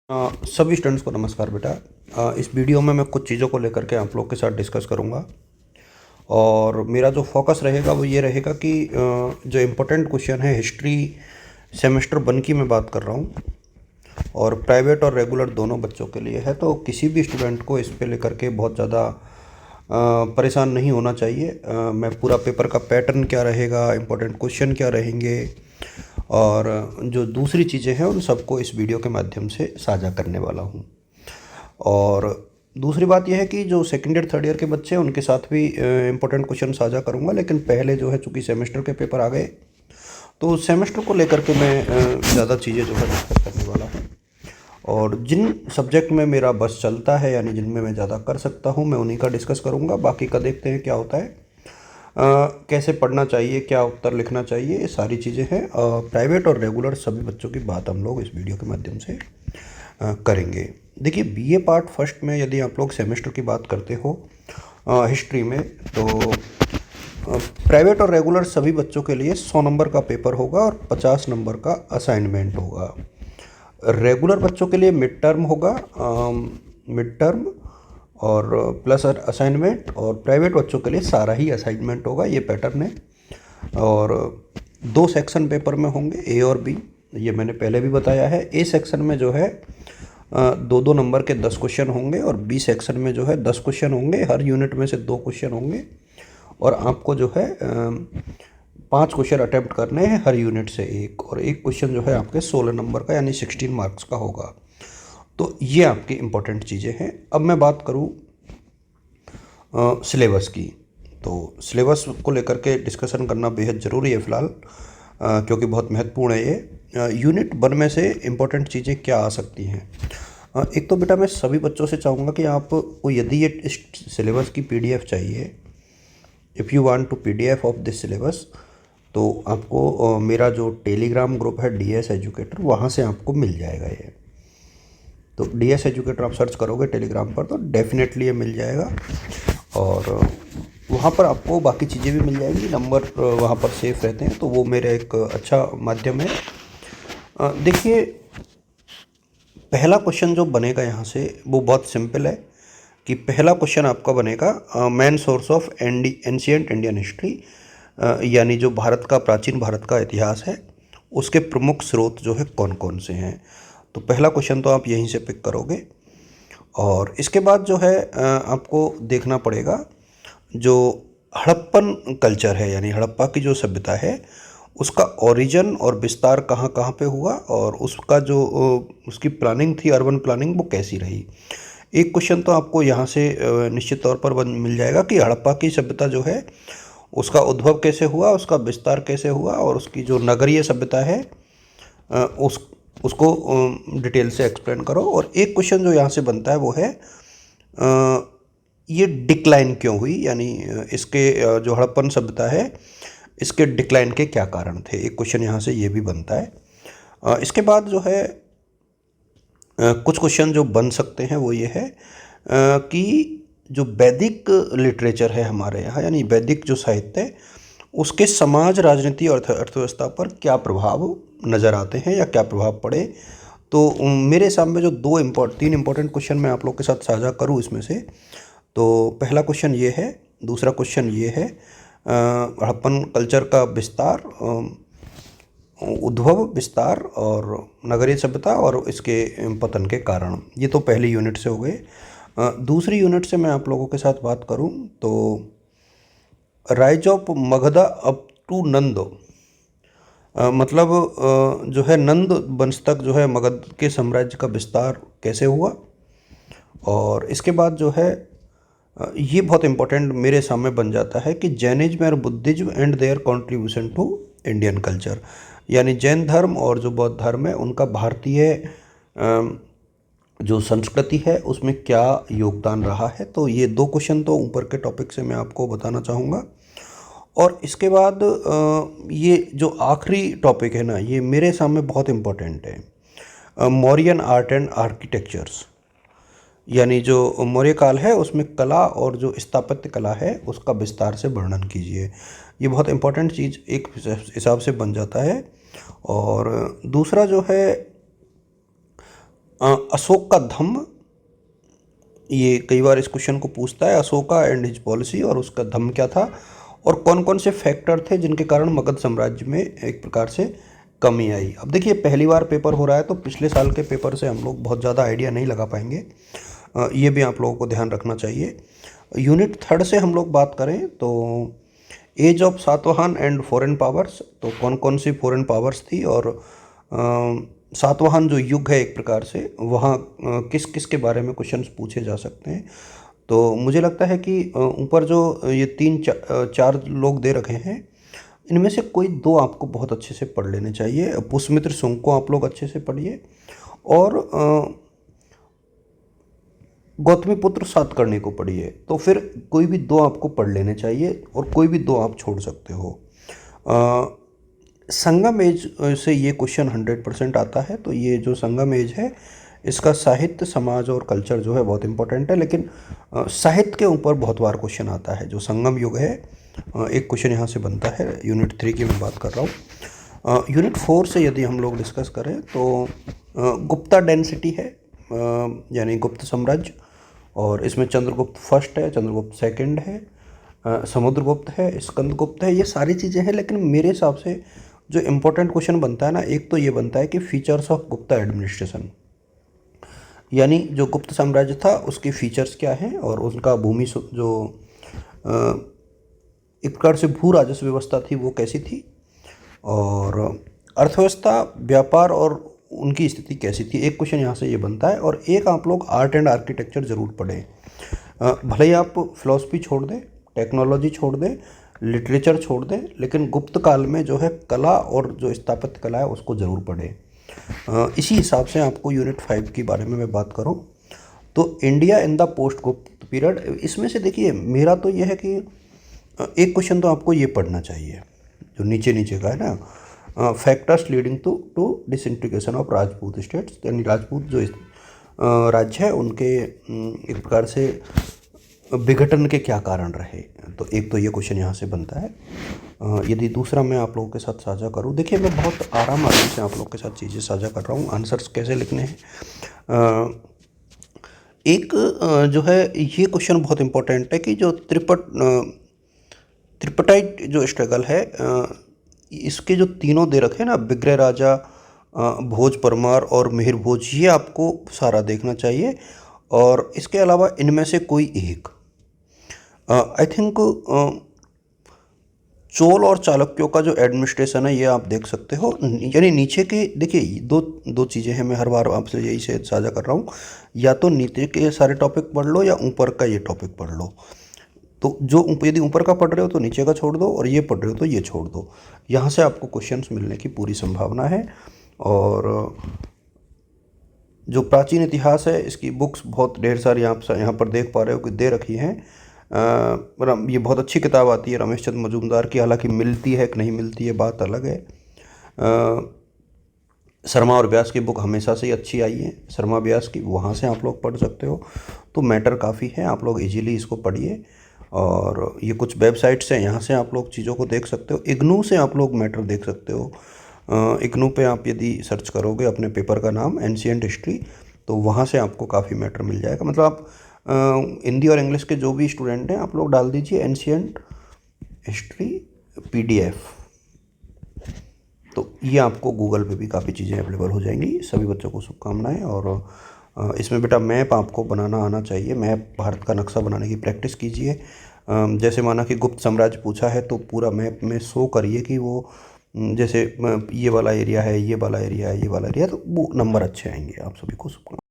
सभी स्टूडेंट्स को नमस्कार बेटा। इस वीडियो में मैं कुछ चीज़ों को लेकर के आप लोग के साथ डिस्कस करूंगा और मेरा जो फोकस रहेगा वो ये रहेगा कि जो इम्पोर्टेंट क्वेश्चन है हिस्ट्री सेमेस्टर 1 की मैं बात कर रहा हूँ और प्राइवेट और रेगुलर दोनों बच्चों के लिए है। तो किसी भी स्टूडेंट को इस पे लेकर के बहुत ज़्यादा परेशान नहीं होना चाहिए। मैं पूरा पेपर का पैटर्न क्या रहेगा, इम्पोर्टेंट क्वेश्चन क्या रहेंगे और जो दूसरी चीज़ें हैं उन सबको इस वीडियो के माध्यम से साझा करने वाला हूँ। और दूसरी बात यह है कि जो सेकेंड ईयर थर्ड ईयर के बच्चे हैं उनके साथ भी इम्पोर्टेंट क्वेश्चन साझा करूँगा, लेकिन पहले जो है चूँकि सेमेस्टर के पेपर आ गए तो सेमेस्टर को लेकर के मैं ज़्यादा चीज़ें जो है डिस्कस करने वाला हूँ। और जिन सब्जेक्ट में मेरा बस चलता है यानी जिनमें मैं ज़्यादा कर सकता हूँ मैं उन्हीं का डिस्कस करूँगा। बाकी का देखते हैं क्या होता है, कैसे पढ़ना चाहिए, क्या उत्तर लिखना चाहिए, ये सारी चीज़ें हैं। प्राइवेट और रेगुलर सभी बच्चों की बात हम लोग इस वीडियो के माध्यम से करेंगे। देखिए बीए पार्ट फर्स्ट में यदि आप लोग सेमेस्टर की बात करते हो हिस्ट्री में, तो प्राइवेट और रेगुलर सभी बच्चों के लिए 100 नंबर का पेपर होगा और 50 नंबर का असाइनमेंट होगा। रेगुलर बच्चों के लिए मिड टर्म होगा, मिड टर्म और प्लस असाइनमेंट, और प्राइवेट बच्चों के लिए सारा ही असाइनमेंट होगा। ये पैटर्न है। और 2 सेक्शन पेपर में होंगे, ए और बी, ये मैंने पहले भी बताया है। ए सेक्शन में जो है 2-2 नंबर के 10 क्वेश्चन होंगे और बी सेक्शन में जो है 10 क्वेश्चन होंगे। हर यूनिट में से 2 क्वेश्चन होंगे और आपको जो है 5 क्वेश्चन अटैम्प्ट करने हैं हर यूनिट से एक, और एक क्वेश्चन जो है आपके 16 नंबर का यानी 16 मार्क्स का होगा। तो ये आपकी इम्पोर्टेंट चीज़ें हैं। अब मैं बात करूँ सिलेबस की, तो सिलेबस को लेकर के डिस्कशन करना बेहद ज़रूरी है फ़िलहाल, क्योंकि बहुत महत्वपूर्ण है ये। यूनिट 1 में से इम्पोर्टेंट चीज़ें क्या आ सकती हैं। एक तो बेटा मैं सभी बच्चों से चाहूँगा कि आपको यदि ये इस सिलेबस की पीडीएफ चाहिए, if you want to PDF of this syllabus, तो आपको मेरा जो टेलीग्राम ग्रुप है डीएस एजुकेटर, वहाँ से आपको मिल जाएगा ये। तो डीएस एजुकेटर आप सर्च करोगे टेलीग्राम पर तो डेफिनेटली ये मिल जाएगा और वहाँ पर आपको बाकी चीज़ें भी मिल जाएंगी। नंबर वहाँ पर सेफ रहते हैं, तो वो मेरा एक अच्छा माध्यम है। देखिए पहला क्वेश्चन जो बनेगा यहाँ से वो बहुत सिंपल है कि पहला क्वेश्चन आपका बनेगा main source of ancient Indian history, यानी जो भारत का प्राचीन भारत का इतिहास है उसके प्रमुख स्रोत जो है कौन कौन से हैं। तो पहला क्वेश्चन तो आप यहीं से पिक करोगे। और इसके बाद जो है आपको देखना पड़ेगा जो हड़प्पन कल्चर है यानी हड़प्पा की जो सभ्यता है उसका ओरिजिन और विस्तार कहाँ कहाँ पे हुआ और उसका जो उसकी प्लानिंग थी, अर्बन प्लानिंग, वो कैसी रही। एक क्वेश्चन तो आपको यहाँ से निश्चित तौर पर मिल जाएगा कि हड़प्पा की सभ्यता जो है उसका उद्भव कैसे हुआ, उसका विस्तार कैसे हुआ और उसकी जो नगरीय सभ्यता है उसको डिटेल से एक्सप्लेन करो। और एक क्वेश्चन जो यहाँ से बनता है वो है ये डिक्लाइन क्यों हुई, यानी इसके जो हड़प्पन सभ्यता है इसके डिक्लाइन के क्या कारण थे। एक क्वेश्चन यहाँ से ये भी बनता है। इसके बाद जो है कुछ क्वेश्चन जो बन सकते हैं वो ये है कि जो वैदिक लिटरेचर है हमारे यहाँ यानी वैदिक जो साहित्य है उसके समाज, राजनीति और अर्थव्यवस्था पर क्या प्रभाव नज़र आते हैं या क्या प्रभाव पड़े। तो मेरे सामने जो 3 इम्पोर्टेंट क्वेश्चन मैं आप लोग के साथ साझा करूँ इसमें से, तो पहला क्वेश्चन ये है, दूसरा क्वेश्चन ये है हड़प्पन कल्चर का विस्तार, उद्भव, विस्तार और नगरीय सभ्यता और इसके पतन के कारण। ये तो पहली यूनिट से हो गए। दूसरी यूनिट से मैं आप लोगों के साथ बात करूं तो rise of Magadha up to Nanda, मतलब जो है नंद वंश तक जो है मगध के साम्राज्य का विस्तार कैसे हुआ। और इसके बाद जो है ये बहुत इम्पोर्टेंट मेरे सामने बन जाता है कि जैनिज्म और Buddhism and their contribution to Indian culture, यानी जैन धर्म और जो बौद्ध धर्म है उनका भारतीय जो संस्कृति है उसमें क्या योगदान रहा है। तो ये 2 क्वेश्चन तो ऊपर के टॉपिक से मैं आपको बताना चाहूँगा। और इसके बाद ये जो आखिरी टॉपिक है ना, ये मेरे सामने बहुत इम्पोर्टेंट है, मौर्यन आर्ट एंड आर्किटेक्चर्स, यानी जो मौर्य काल है उसमें कला और जो स्थापत्य कला है उसका विस्तार से वर्णन कीजिए। ये बहुत इम्पोर्टेंट चीज़ एक हिसाब से बन जाता है। और दूसरा जो है अशोक का धम्म, ये कई बार इस क्वेश्चन को पूछता है, अशोका एंड हिज पॉलिसी, और उसका धम्म क्या था, और कौन कौन से फैक्टर थे जिनके कारण मगध साम्राज्य में एक प्रकार से कमी आई। अब देखिए पहली बार पेपर हो रहा है तो पिछले साल के पेपर से हम लोग बहुत ज़्यादा आइडिया नहीं लगा पाएंगे, ये भी आप लोगों को ध्यान रखना चाहिए। यूनिट 3 से हम लोग बात करें तो age of Satavahana and foreign powers, तो कौन कौन सी फॉरेन पावर्स थी, और सातवाहन जो युग है एक प्रकार से वहाँ किस किस के बारे में क्वेश्चंस पूछे जा सकते हैं। तो मुझे लगता है कि ऊपर जो ये चार लोग दे रखे हैं, इनमें से कोई दो आपको बहुत अच्छे से पढ़ लेने चाहिए। पुष्यमित्र सुंग को आप लोग अच्छे से पढ़िए, और गौतमीपुत्र सातकर्णी को पढ़िए। तो फिर कोई भी दो आपको पढ़ लेने चाहिए, और कोई भी दो आप छोड़ सकते हो। संगम एज से ये क्वेश्चन 100% आता है। तो ये जो संगम एज है इसका साहित्य, समाज और कल्चर जो है बहुत इंपॉर्टेंट है, लेकिन साहित्य के ऊपर बहुत बार क्वेश्चन आता है। जो संगम युग है, एक क्वेश्चन यहाँ से बनता है। यूनिट 3 की मैं बात कर रहा हूँ। यूनिट 4 से यदि हम लोग डिस्कस करें तो गुप्ता डेंसिटी है, यानी गुप्त साम्राज्य, और इसमें चंद्रगुप्त फर्स्ट है, चंद्रगुप्त सेकंड है, समुद्रगुप्त है, स्कंदगुप्त है, ये सारी चीज़ें हैं। लेकिन मेरे हिसाब से जो इम्पोर्टेंट क्वेश्चन बनता है ना, एक तो ये बनता है कि फीचर्स ऑफ गुप्ता एडमिनिस्ट्रेशन, यानी जो गुप्त साम्राज्य था उसकी फीचर्स क्या हैं, और उनका जो एक प्रकार से भू राजस्व व्यवस्था थी वो कैसी थी, और अर्थव्यवस्था, व्यापार और उनकी स्थिति कैसी थी। एक क्वेश्चन यहाँ से ये बनता है। और एक आप लोग आर्ट एंड आर्किटेक्चर ज़रूर पढ़ें। भले ही आप फिलॉसफी छोड़ दें, टेक्नोलॉजी छोड़ दें, लिटरेचर छोड़ दें, लेकिन गुप्त काल में जो है कला और जो स्थापत्य कला है उसको ज़रूर पढ़ें। इसी हिसाब से आपको यूनिट 5 के बारे में मैं बात करूं तो इंडिया इन द पोस्ट गुप्त पीरियड, इसमें से देखिए मेरा तो यह है कि एक क्वेश्चन तो आपको ये पढ़ना चाहिए जो नीचे नीचे का है ना, factors leading to disintegration of Rajput states, यानी राजपूत जो राज्य है उनके एक प्रकार से विघटन के क्या कारण रहे। तो एक तो ये क्वेश्चन यहाँ से बनता है। यदि दूसरा मैं आप लोगों के साथ साझा करूँ, देखिए मैं बहुत आराम से आप लोगों के साथ चीज़ें साझा कर रहा हूँ, आंसर्स कैसे लिखने हैं। एक जो है ये क्वेश्चन बहुत इम्पोर्टेंट है कि जो त्रिपटाइट जो स्ट्रगल है, इसके जो तीनों दे रखे हैं ना, विग्रह राजा, भोज परमार और मिहिर भोज, ये आपको सारा देखना चाहिए। और इसके अलावा इनमें से कोई एक आई थिंक चोल और चालुक्यों का जो एडमिनिस्ट्रेशन है ये आप देख सकते हो। यानी नीचे के देखिए दो चीज़ें हैं, मैं हर बार आपसे यही से साझा कर रहा हूँ, या तो नीचे के सारे टॉपिक पढ़ लो या ऊपर का ये टॉपिक पढ़ लो। तो जो यदि ऊपर का पढ़ रहे हो तो नीचे का छोड़ दो, और ये पढ़ रहे हो तो ये छोड़ दो। यहाँ से आपको क्वेश्चंस मिलने की पूरी संभावना है। और जो प्राचीन इतिहास है इसकी बुक्स बहुत ढेर सारी आप यहाँ पर देख पा रहे हो कि दे रखी हैं। ये बहुत अच्छी किताब आती है रमेश चंद्र मजूमदार की, हालांकि मिलती है कि नहीं मिलती है बात अलग है। शर्मा और व्यास की बुक हमेशा से ही अच्छी आई है, शर्मा व्यास की, वहाँ से आप लोग पढ़ सकते हो। तो मैटर काफ़ी है, आप लोग इजीली इसको पढ़िए। और ये कुछ वेबसाइट्स हैं, यहाँ से आप लोग चीज़ों को देख सकते हो। इग्नू से आप लोग मैटर देख सकते हो। इग्नू पे आप यदि सर्च करोगे अपने पेपर का नाम एंशिएंट हिस्ट्री, तो वहाँ से आपको काफ़ी मैटर मिल जाएगा। मतलब आप हिंदी और इंग्लिश के जो भी स्टूडेंट हैं आप लोग डाल दीजिए एंशिएंट हिस्ट्री PDF, तो ये आपको गूगल पे भी काफ़ी चीज़ें अवेलेबल हो जाएंगी। सभी बच्चों को शुभकामनाएं। और इसमें बेटा मैप आपको बनाना आना चाहिए, मैप भारत का नक्शा बनाने की प्रैक्टिस कीजिए। जैसे माना कि गुप्त साम्राज्य पूछा है तो पूरा मैप में शो करिए कि वो जैसे ये वाला एरिया है, ये वाला एरिया है, ये वाला एरिया, तो वो नंबर अच्छे आएंगे। आप सभी को शुभकामनाएं।